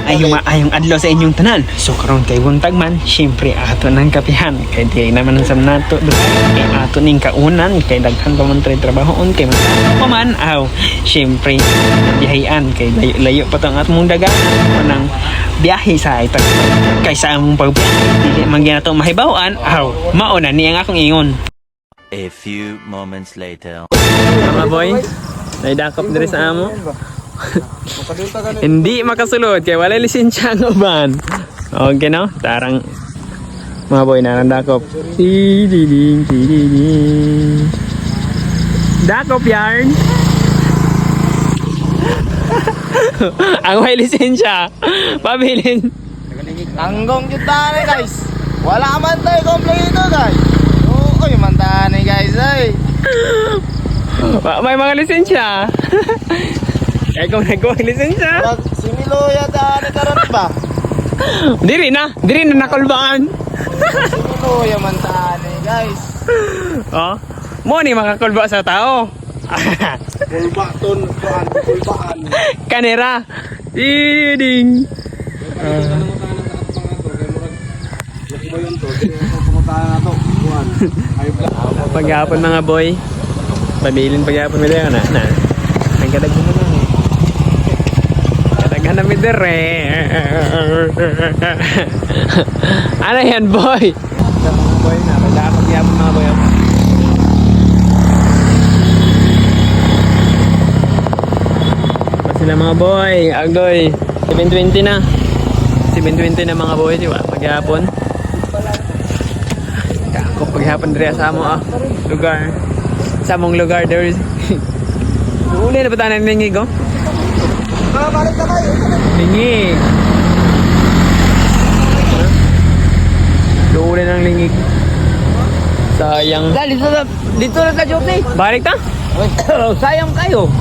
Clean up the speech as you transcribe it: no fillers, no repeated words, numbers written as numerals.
ayong adlaw sa inyong tanan. So karon kay buntag man, syempre ato nang kapihan kay di naman sa nato kay ato ning kaunan kay daghan pa man tray trabahoon kay man syempre biyahean kay layo pa tong atmong daganan nang biyahe sa ita kay sa among pagbiyahe dili man gyud nato mahibaw-an mao na ni ang akong ingon. A few moments later. Mga boy, naidakop diri sa amo. Hindi makasulod kay wala lisensya ang uban. Okay no? Tarang mga boy narandakop. Tididing. Dakop yarn. Ang may lisensya. Pabilin. Tanggong kita na guys. Wala man tayo kompleto guys. Oo, yung mantahan ni guys ay. May mga lisensya. Kaya kung nagkuha lisensya. Si Miloya daan karon ba? Diri na nakulbaan. Si Miloya mantahan ni guys. Oh, mo ni makakulba sa tao. Kulbaton, kulbaan. Kanera. Ding. Paghapon mga boy. Pabilin paghapon mi dayon na. Ang kadaghan mo lang eh. Kadaghan na mi dire. Ano yan boy? Mga boy na paghapon mga boy. Sila mga boy, agdoy 7:20 na 7:20 na mga boy, diba? Paghapon kako paghapon diri sa amo lugar sa among lugar there is uli na patanan ng lingig oh Balik na kayo. lingig uli ng lingig sayang Dito na ka Joke. balik ta Sayang kayo.